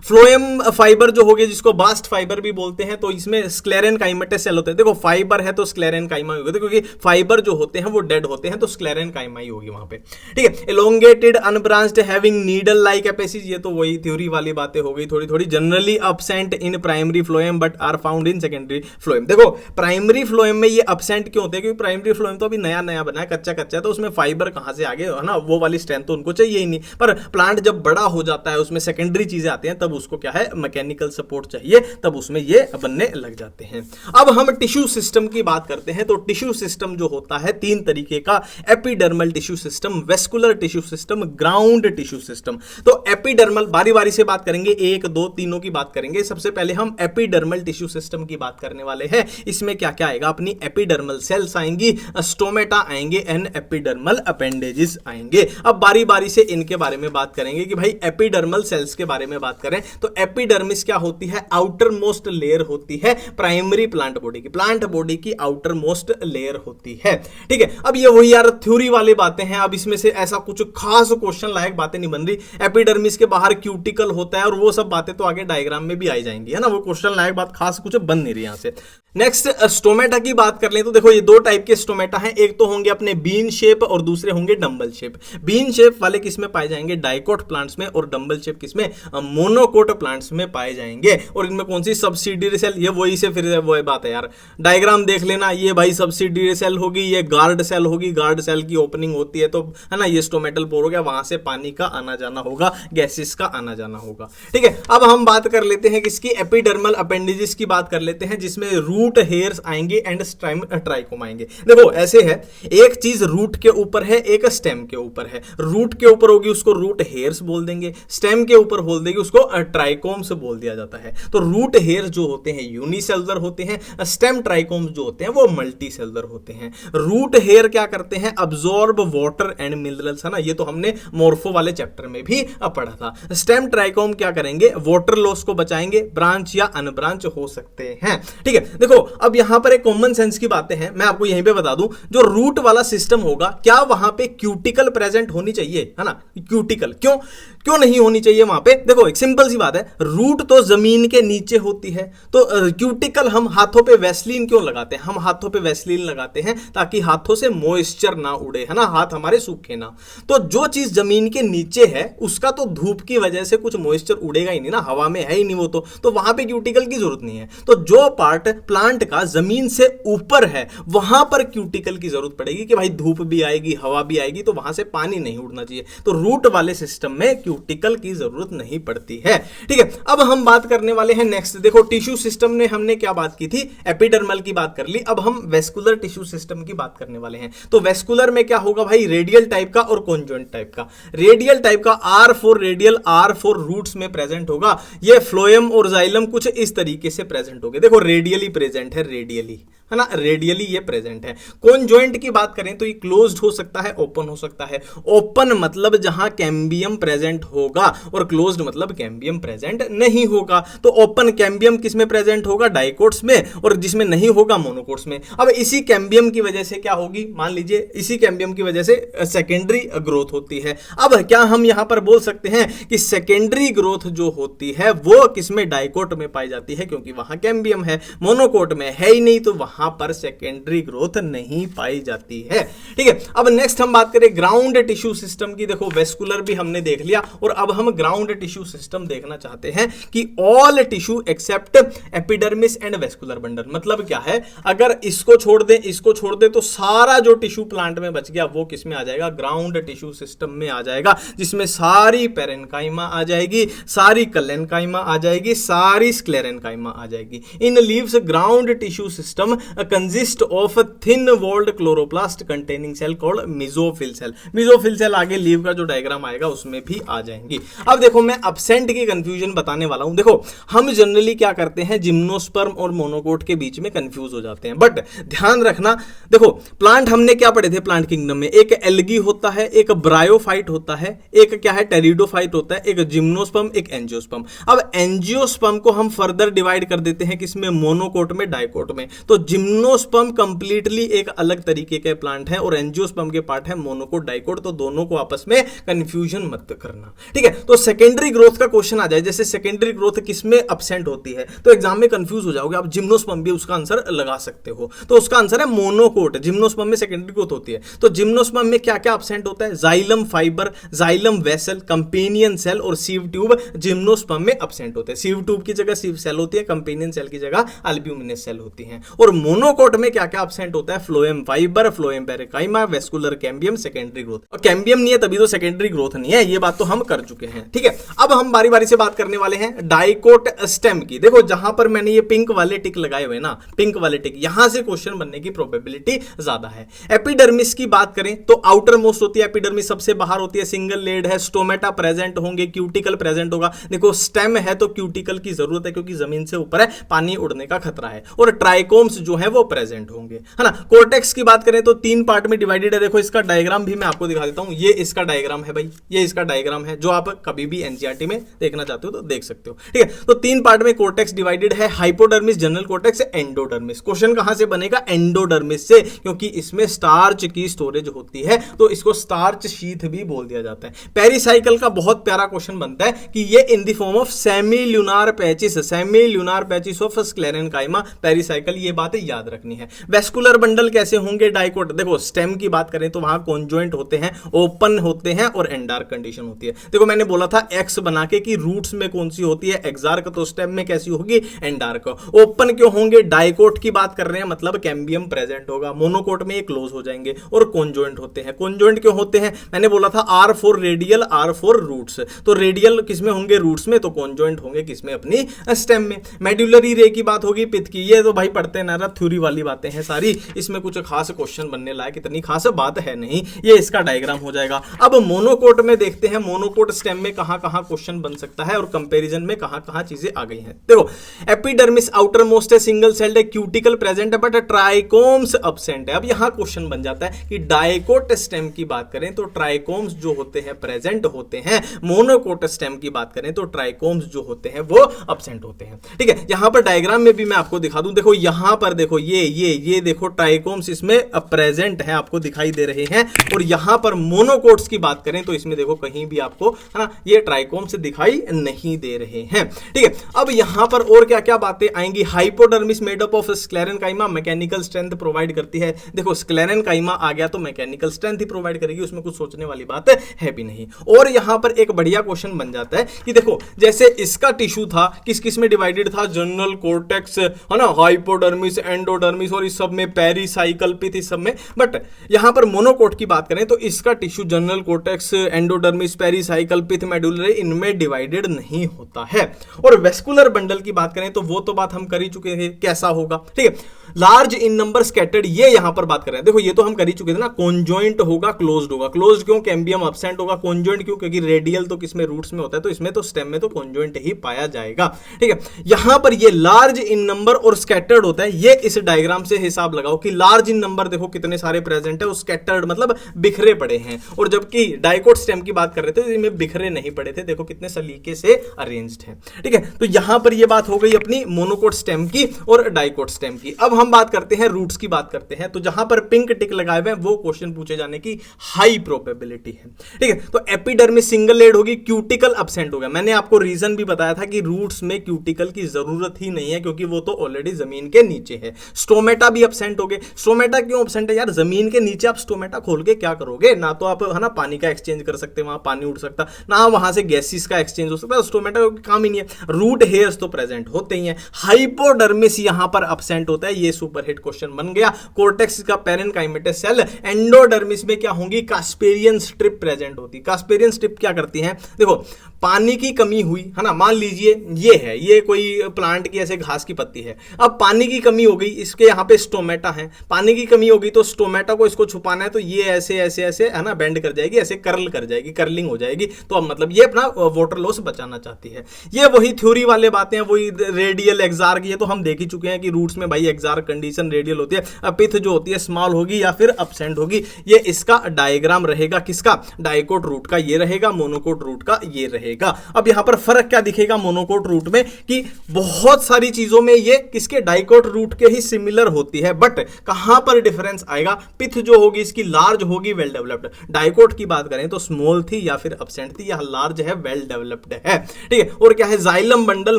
फ्लोएम फाइबर जो होगी, जिसको बास्ट फाइबर भी बोलते हैं, तो इसमें स्क्लेरेनकाइमेटस सेल होते हैं। देखो फाइबर है तो स्क्लेरेनकाइमा होगा, क्योंकि फाइबर जो होते हैं वो डेड होते हैं, तो स्क्लेरेनकाइमा ही होगी वहां पे, ठीक है। Elongated unbranched having needle like apices, ये तो वही थ्योरी वाली बातें हो गई थोड़ी थोड़ी। Generally absent in primary phloem but are found in secondary phloem. देखो प्राइमरी फ्लोएम में ये एब्सेंट क्यों होते हैं, क्योंकि प्राइमरी फ्लोएम तो अभी नया नया बना है, कच्चा है, तो उसमें फाइबर कहां से आगे, है ना, वो वाली स्ट्रेंथ तो उनको चाहिए ही नहीं। पर प्लांट जब बड़ा हो जाता है, उसमें सेकेंडरी चीजें आती हैं, तब उसको क्या है, मैकेनिकल सपोर्ट चाहिए, तब उसमें ये बनने लग जाते हैं। अब हम टिश्यू सिस्टम की बात करते हैं। तो टिश्यू सिस्टम जो होता है तीन तरीके का epidermal tissue system, vascular tissue system, ground tissue system. तो एपिडर्मल बारी बारी से बात करेंगे, एक दो तीनों की बात करेंगे। सबसे पहले हम एपिडर्मल टिश्यू सिस्टम की बात करने वाले हैं। इसमें क्या क्या आएगा? अपनी एपिडर्मल सेल्स आएंगी, स्टोमेटा आएंगे एंड एपिडर्मल अपेंडेजेस आएंगे। अब बारी बारी से इनके बारे में बात करेंगे कि भाई एपिडर्मल सेल्स के बारे में बात करें तो एपिडर्मिस क्या होती है? आउटर मोस्ट लेयर होती है प्राइमरी प्लांट बॉडी की, प्लांट बॉडी की आउटर मोस्ट लेयर होती है। ठीक है, अब ये वही यार थ्योरी वाली बातें हैं। अब इसमें से ऐसा कुछ खास क्वेश्चन लायक बातें नहीं बन रही। एपिडर्मिस के बाहर क्यूटिकल होता है और वो सब बातें तो आगे डायग्राम में भी आई जाएंगी, है ना। वो क्वेश्चन लायक बात खास कुछ बन नहीं रही यहां से। नेक्स्ट स्टोमेटा की बात कर लें तो देखो ये दो टाइप के स्टोमेटा हैं, एक तो होंगे अपने बीन शेप और दूसरे होंगे डंबल शेप। बीन शेप वाले किस में पाए जाएंगे? डाइकोट प्लांट्स में, और डंबल शेप किस में? मोनोकोट प्लांट्स में पाए जाएंगे। और इनमें कौन सी? Subsidiary cell. ये वही से फिर वो बात है यार, डायग्राम देख लेना। ये भाई सब्सिडियरी सेल होगी, ये गार्ड सेल होगी, गार्ड सेल की ओपनिंग होती है तो है ना, ये स्टोमेटल पोर हो गया, वहां से पानी का आना जाना होगा, गैसेस का आना जाना होगा। ठीक है, अब हम बात कर लेते हैं किसकी? एपिडर्मल अपेंडेजेस की बात कर लेते हैं, जिसमें रूट हेयर्स आएंगे एंड स्टेम ट्राइकोम आएंगे। देखो ऐसे है, एक चीज रूट के ऊपर है, एक स्टेम के ऊपर है। रूट के ऊपर होगी उसको रूट हेयर्स बोल देंगे, स्टेम के ऊपर बोल देंगे उसको ट्राइकोम्स बोल दिया जाता है। तो रूट हेयर्स जो होते हैं यूनिसेलुलर होते हैं, स्टेम ट्राइकोम्स जो होते हैं वो मल्टी सेलुलर होते हैं। रूट हेयर क्या करते हैं? अब्सॉर्ब वाटर एंड मिनरल्स, है ना, ये तो हमने मोर्फो वाले चैप्टर में भी पढ़ा था। स्टेम ट्राइकोम क्या करेंगे? वाटर लॉस को बचाएंगे, ब्रांच या अनब्रांच हो सकते हैं। ठीक है, देखो अब यहां पर एक कॉमन सेंस की बातें हैं, मैं आपको यहीं पे बता दूं। जो रूट वाला सिस्टम होगा, क्या वहां पे क्यूटिकल प्रेजेंट होनी चाहिए? है ना, क्यूटिकल क्यों नहीं होनी चाहिए वहां पे? देखो एक सिंपल सी बात है, रूट तो जमीन के नीचे होती है, तो क्यूटिकल हम हाथों पे वैसलीन क्यों लगाते हैं? हम हाथों पे वैसलीन लगाते हैं ताकि हाथों से मॉइस्चर ना उड़े, है ना, हाथ हमारे सूखे ना। तो जो चीज जमीन के नीचे है उसका तो धूप की वजह से कुछ मॉइस्चर उड़ेगा ही नहीं ना, हवा में है ही नहीं वो तो वहां पे क्यूटिकल की जरूरत नहीं है। तो जो पार्ट प्लांट का जमीन से ऊपर है वहां पर क्यूटिकल की जरूरत पड़ेगी कि भाई धूप भी आएगी, हवा भी आएगी, तो वहां से पानी नहीं उड़ना चाहिए। तो रूट वाले सिस्टम में क्यूटिकल की जरूरत नहीं पड़ती है। ठीक है, अब हम बात करने वाले हैं नेक्स्ट। देखो टिश्यू सिस्टम में हमने क्या बात की थी? एपिडर्मल की बात कर ली। अब हम वेस्कुलर टिश्यू सिस्टम की बात करने वाले हैं। तो वेस्कुलर में क्या होगा भाई? रेडियल टाइप का और कॉन्जॉइंट टाइप का। रेडियल टाइप का R4 रेडियल, R4 रूट्स में प्रेजेंट होगा। ये फ्लोएम और जाइलम कुछ इस तरीके से प्रेजेंट होंगे। देखो रेडियली प्रेजेंट है, रेडियली, है ना, रेडियली ये प्रेजेंट है। कॉन्जॉइंट की बात करें तो ये क्लोज्ड हो सकता है, ओपन हो सकता है। ओपन मतलब जहां कैम्बियम प्रेजेंट होगा और क्लोज्ड मतलब कैम्बियम प्रेजेंट नहीं होगा। तो ओपन कैम्बियम किस में प्रेजेंट होगा? डाइकोट्स में, और जिसमें नहीं होगा मोनोकोट्स में। अब इसी कैम्बियम की वजह से क्या होगी? मान लीजिए इसी कैम्बियम की वजह से सेकेंडरी ग्रोथ होती है। अब क्या हम यहां पर बोल सकते हैं कि सेकेंडरी ग्रोथ जो होती है वो किसमें? डाइकोट में पाई जाती है, क्योंकि वहां कैम्बियम है। मोनोकोट में है ही नहीं, तो वहां पर सेकेंडरी ग्रोथ नहीं पाई जाती है। ठीक है, अब नेक्स्ट हम बात करें ग्राउंड टिश्यू सिस्टम की। देखो वेस्कुलर भी हमने देख लिया और अब हम ग्राउंड टिश्यू सिस्टम देखना चाहते हैं कि all tissue except epidermis and vascular bundle. मतलब क्या है? अगर इसको छोड़ दें, इसको छोड़ दें, तो सारा जो टिश्यू प्लांट में बच गया वो किस में आ जाएगा? ग्राउंड टिश्यू सिस्टम में आ जाएगा, जिसमें सारी पेरेन्काइमा आ जाएगी, सारी कलेन्काइमा आ जाएगी, सारी स्क्लेरेन्काइमा आ जाएगी। In leaves ground tissue system consist of thin walled chloroplast containing cell called mesophyll cell. Mesophyll cell आगे लीव का जो डायग्राम आएगा उसमें भी आ जाएंगी। अब देखो मैं एब्सेंट की कंफ्यूजन बताने वाला हूं। देखो हम जनरली क्या करते हैं, जिम्नोस्पर्म और मोनोकोट के बीच में कंफ्यूज हो जाते हैं, बट ध्यान रखना। देखो प्लांट हमने क्या पढ़े थे प्लांट किंगडम में? एक एल्गी होता है, एक ब्रायोफाइट होता है, एक क्या है टेरिडोफाइट होता है, एक जिम्नोस्पर्म, एक एंजियोस्पर्म। अब एंजियोस्पर्म को हम फर्दर डिवाइड कर देते हैं किसमें? मोनोकोट में, डाइकोट में। तो जिम्नोस्पर्म कंप्लीटली एक अलग तरीके के प्लांट है और एंजियोस्पर्म के पार्ट है मोनोकोट, डाइकोट। तो दोनों को आपस में कंफ्यूजन मत करना। ठीक है, तो सेकेंडरी ग्रोथ का क्वेश्चन आ जाए, जैसे सेकेंडरी ग्रोथ किसमें एब्सेंट होती है, तो एग्जाम में कंफ्यूज हो जाओगे आप। जिम्नोस्पर्म भी उसका आंसर लगा सकते हो, तो उसका आंसर है मोनोकोट। जिम्नोस्पर्म में सेकेंडरी ग्रोथ होती है, तो जिम्नोस्पर्म में क्या क्या एब्सेंट होता है? Xylem fibre, xylem vessel, companion cell और सीव ट्यूब जिम्नोस्पर्म में एब्सेंट होते हैं। सीव ट्यूब की जगह सीव सेल होती है, कंपेनियन सेल की जगह अल्ब्यूमिनस सेल होती है। और मोनोकोट में क्या क्या एब्सेंट होता है, phloem fibre, phloem parenchyma, vascular cambium, secondary growth. और कैम्बियम नहीं है तभी तो सेकेंडरी ग्रोथ नहीं है, ये बात तो हम कर चुके हैं। ठीक है, अब हम बारी बारी से बात करने वाले हैं डाइकोट स्टेम की। देखो जहां पर मैंने ये पिंक वाले टिक लगाए हुए ना, पिंक वाले टिक, यहां से क्वेश्चन बनने की प्रोबेबिलिटी ज्यादा है। एपिडर्मिस की बात करें तो आउटर मोस्ट होती है एपिडर्मिस, सबसे बाहर होती है, सिंगल लेड है, स्टोमेटा प्रेजेंट होंगे, क्यूटिकल प्रेजेंट होगा। देखो स्टेम है तो क्यूटिकल की जरूरत है क्योंकि जमीन से ऊपर है, पानी उड़ने का खतरा है, और ट्राइकोम्स जो है वो प्रेजेंट होंगे, है ना। कोर्टेक्स की बात करें तो 3 पार्ट में डिवाइडेड है। देखो इसका डायग्राम भी मैं आपको दिखा देता हूं, ये इसका डायग्राम है भाई, ये इसका डायग्राम है जो आप कभी भी एनसीईआरटी में देखना चाहते हो तो देख सकते हो। ठीक है, तो 3 पार्ट में कोर्टेक्स डिवाइडेड है, hypodermis, general cortex, endodermis. Question कहां से बनेगा, एंडोडर्मिस से, क्योंकि इसमें स्टार्च की स्टोरेज होती है तो इसको स्टार्च शीथ भी बोल दिया जाता है। पेरिसाइकिल का बहुत प्यारा क्वेश्चन बनता है कि ये in the form of semi lunar patches, semi lunar patches of sclerenchyma pericycle, ये बातें याद रखनी है। वेस्कुलर बंडल कैसे होंगे डाइकोट, देखो स्टेम की बात करें तो वहां कॉन्जॉइंट होते हैं, ओपन होते हैं और एंडार्क कंडीशन होती है। देखो मैंने बोला था एक्स बना के कि रूट्स में कौन सी होती है एक्सार्क, तो स्टेम में कैसी होगी एंडार्क। ओपन क्यों होंगे, डाइकोट की बात कर रहे हैं मतलब कैम्बियम प्रेजेंट होगा, मोनोकोट में ये क्लोज हो जाएंगे, और कॉन्जॉइंट होते हैं। कॉन्जॉइंट क्यों होते हैं, मैंने बोला था R for radial, R for roots, तो रेडियल किसमें होंगे, रूट्स में, तो कॉन्जॉइंट होंगे किसमें, अपनी स्टेम में। मेड्यूलरी रे की बात होगी पित्त की, ये तो भाई पढ़ते ना, थ्योरी वाली बातें हैं सारी, इसमें कुछ खास क्वेश्चन बनने लायक इतनी खास बात है नहीं, ये इसका डायग्राम हो जाएगा। अब मोनोकोट में देखते हैं, मोनोकोट स्टेम में कहां कहां क्वेश्चन बन सकता है और कंपैरिजन में कहां कहां चीजें आ गई हैं। देखो एपिडर्मिस आउटर मोस्ट है, सिंगल सेल्ड है, क्यूटिकल प्रेजेंट है, बट ट्राइकोम्स अब्सेंट है। अब यहां क्वेश्चन बन जाता है कि डाइकोट स्टेम की बात करें तो ट्राइकोम्स जो होते हैं प्रेजेंट होते हैं, मोनोकोट स्टेम की बात करें तो ट्राइकोम्स जो होते हैं वो अब्सेंट होते हैं। ठीक है, यहां पर डायग्राम में भी मैं आपको दिखा दूं, देखो यहां पर देखो ये देखो ट्राइकोम्स इसमें प्रेजेंट है, आपको दिखाई दे रहे हैं, और यहां पर मोनोकोट्स की बात करें तो इसमें देखो कहीं भी आपको, है ना, ये ट्राइकोम्स दिखाई नहीं दे रहे हैं। ठीक है, अब यहां पर और क्या क्या बातें आएंगी, hypodermis made up of sclerenchyma, mechanical strength provide करती है। देखो स्क्लेरेनकाइमा आ गया तो मैकेनिकल स्ट्रेंथ ही प्रोवाइड करेगी, उसमें कुछ सोचने वाली बात है भी नहीं। और यहां पर एक बढ़िया क्वेश्चन बन जाता है कि देखो जैसे इसका टिश्यू था किस किस में डिवाइडेड था, जनरल कोर्टेक्स, है ना, हाइपोडर्मिस, एंडोडर्मिस, और इस सब में पेरिसाइकल पिथ, इस सब में। बट यहां पर मोनोकोट की बात करें तो इसका tissue general cortex, endodermis, pericycle pith, medullary, इनमें डिवाइडेड नहीं होता है। और वेस्कुलर बंडल की बात करें तो वो तो बात हम कर ही चुके हैं कैसा होगा। ठीक है, लार्ज इन नंबर स्कैटर्ड, ये यहां पर बात कर रहे हैं, देखो ये तो हम कर ही चुके थे ना, कॉन्जॉइंट होगा, क्लोज्ड होगा। क्लोज्ड क्यों, कैम्बियम अब्सेंट होगा। कॉन्जॉइंट क्यों, क्योंकि रेडियल तो किसमें, रूट्स में होता है, तो इसमें तो स्टेम में तो कॉन्जॉइंट ही पाया जाएगा। ठीक है, यहां पर ये लार्ज इन नंबर और स्कैटर्ड होता है, ये इस डायग्राम से हिसाब लगाओ कि लार्ज इन नंबर देखो कितने सारे प्रेजेंट है, और स्कैटर्ड मतलब बिखरे पड़े हैं, और जबकि डाइकोट स्टेम की बात कर रहे थे इनमें बिखरे नहीं पड़े थे, देखो कितने सलीके से अरेंज्ड है। ठीक है, तो यहां पर ये बात हो गई अपनी मोनोकोट स्टेम की और डाइकोट स्टेम की। अब हम बात करते हैं रूट्स की बात करते हैं, तो जहां पर पिंक टिक लगाए हुए हैं वो क्वेश्चन पूछे जाने की हाई प्रोबेबिलिटी है। ठीक है, तो एपिडर्मिस सिंगल लेड होगी, क्यूटिकल अब्सेंट होगा। मैंने आपको रीजन भी बताया था कि रूट्स में क्यूटिकल की जरूरत ही नहीं है क्योंकि वो तो ऑलरेडी जमीन के नीचे है। स्टोमेटा भी अब्सेंट हो गए। स्टोमेटा क्यों अब्सेंट है यार, जमीन के नीचे आप स्टोमेटा खोल के क्या करोगे, ना तो आप, है ना, पानी का एक्सचेंज कर सकते, वहां पानी उड़ सकता, ना वहां से गैसेस का एक्सचेंज हो सकता है, स्टोमेटा काम ही नहीं है। रूट हेयर्स तो प्रेजेंट होते ही हैं। हाइपोडर्मिस यहां पर अब्सेंट होता है, ये सुपरहिट क्वेश्चन बन गया। कोर्टेक्स का पेरेनकाइमेटस सेल। एंडोडर्मिस में क्या होंगी, कास्पेरियन स्ट्रिप प्रेजेंट होती। कास्पेरियन स्ट्रिप क्या करती है, देखो पानी की कमी हुई, है ना, मान लीजिए ये है, ये कोई प्लांट की ऐसे घास की पत्ती है, अब पानी की कमी हो गई, इसके यहाँ पे स्टोमेटा है, पानी की कमी होगी तो स्टोमेटा को इसको छुपाना है तो ये ऐसे ऐसे ऐसे, है ना, बेंड कर जाएगी, ऐसे कर्ल कर जाएगी, कर्लिंग हो जाएगी, तो अब मतलब ये अपना वाटर लॉस बचाना चाहती है। ये वही थ्योरी वाले बातें हैं, वही रेडियल एक्सार्क, ये तो हम देख ही चुके हैं कि रूट्स में भाई एक्सार्क कंडीशन रेडियल होती है, पिथ जो होती है स्मॉल होगी या फिर अब्सेंट होगी। ये इसका डायग्राम रहेगा, किसका, डाइकोट रूट का ये रहेगा, मोनोकोट रूट का ये रहेगा। अब यहां पर फर्क क्या दिखेगा मोनोकोट रूट में, कि बहुत सारी चीजों में ये किसके, डाइकोट रूट के ही सिमिलर होती है, बट कहां पर डिफरेंस आएगा, पिथ जो होगी इसकी लार्ज होगी, वेल डेवलप्ड। डाइकोट की बात करें तो स्मॉल थी या फिर अब्सेंट थी, यह लार्ज है, वेल डेवलप्ड है। ठीक है, और क्या है, जाइलम बंडल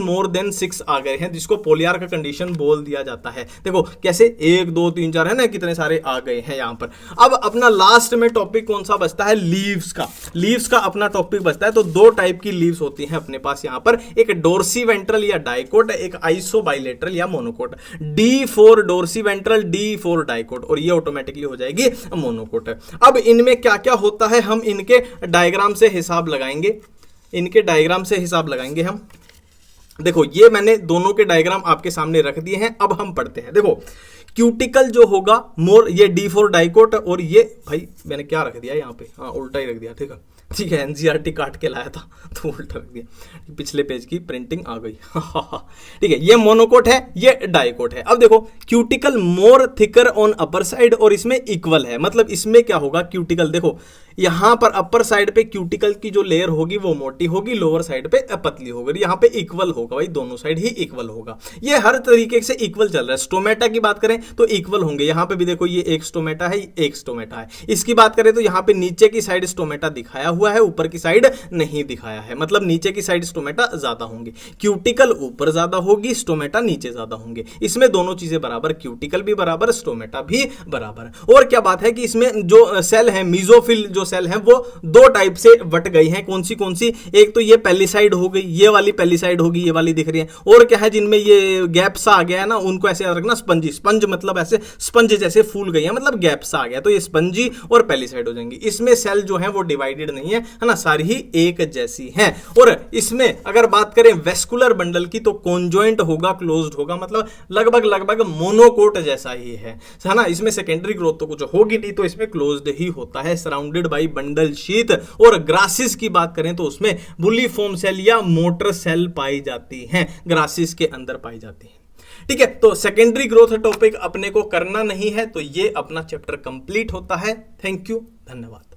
मोर देन 6 आ गए हैं, जिसको पोलियार्क कंडीशन बोल दिया जाता है। देखो कैसे 1 2 3 4 है ना, कितने सारे आ गए हैं यहां पर। अब अपना लास्ट में टॉपिक कौन सा बचता है, लीव्स का। लीव्स का अपना टॉपिक बचता है, तो 2 टाइप की लीव्स होती हैं अपने पास यहां पर, एक डोर्सी वेंट्रल या डाइकोट, एक आइसो बाइलेटरल या monocot. D D for dorsi ventral, D for dicot, और ये ऑटोमेटिकली हो जाएगी मोनोकोट। अब इनमें क्या क्या होता है हम इनके डायग्राम से हिसाब लगाएंगे, इनके डायग्राम से हिसाब लगाएंगे हम। देखो ये मैंने दोनों के डायग्राम आपके सामने रख दिए हैं, अब हम पढ़ते हैं। देखो क्यूटिकल जो होगा मोर, ये D फॉर डाइकोट, और ये भाई मैंने क्या रख दिया यहाँ पे, हाँ उल्टा ही रख दिया, ठीक है एनसीईआरटी काट के लाया था तो उल्टा रख दिया, पिछले पेज की प्रिंटिंग आ गई ठीक है, ये मोनोकोट है, ये डाइकोट है। अब देखो cuticle more thicker on upper side, और इसमें इक्वल है, मतलब इसमें क्या होगा, क्यूटिकल देखो यहां पर अपर साइड पे क्यूटिकल की जो लेयर होगी वो मोटी होगी, लोअर साइड पे पतली होगी, यहां पे इक्वल होगा भाई, दोनों साइड ही इक्वल होगा, ये हर तरीके से इक्वल चल रहा है। स्टोमेटा की बात करें तो इक्वल होंगे, यहां पे भी देखो ये एक स्टोमेटा है, एक स्टोमेटा है। इसकी बात करें तो यहां पे नीचे की साइड स्टोमेटा दिखाया हुआ है, ऊपर की साइड नहीं दिखाया है, मतलब नीचे की साइड स्टोमेटा ज्यादा होंगे, क्यूटिकल ऊपर ज्यादा होगी, स्टोमेटा नीचे ज्यादा होंगे। इसमें दोनों चीजें बराबर, क्यूटिकल भी बराबर, स्टोमेटा भी बराबर। और क्या बात है कि इसमें जो सेल है, मीजोफिल जो सेल है वो दो टाइप से बट गई हैं, कौन सी, एक तो ये पहली साइड हो गई, ये वाली पहली साइड होगी, ये वाली दिख रही है, और क्या है जिनमें ये गैप सा आ गया है ना, उनको ऐसे याद रखना स्पंजी, स्पंज मतलब ऐसे स्पंज जैसे फूल गई है, मतलब गैप सा आ गया, तो ये स्पंजी और पहली साइड हो जाएंगी। इसमें सेल जो है वो डिवाइडेड नहीं है ना, सारी ही एक जैसी हैं। और इसमें अगर बात करें वेस्कुलर बंडल की तो कॉन्जॉइंट होगा, क्लोज्ड होगा, मतलब लगभग मोनोकोट जैसा ही है ना। इसमें सेकेंडरी ग्रोथ तो कुछ होगी नहीं, तो इसमें क्लोज्ड ही होता है, सराउंडेड बाय बंडल शीथ। और ग्रासिस की बात करें तो उसमें बुलिफॉर्म सेल या मोटर सेल पाई जाती हैं, ग्रासिस के अंदर पाई जाती हैं। ठीक है, तो सेकेंडरी ग्रोथ टॉपिक अपने को करना नहीं है, तो ये अपना चैप्टर कंप्लीट होता है। थैंक यू, धन्यवाद।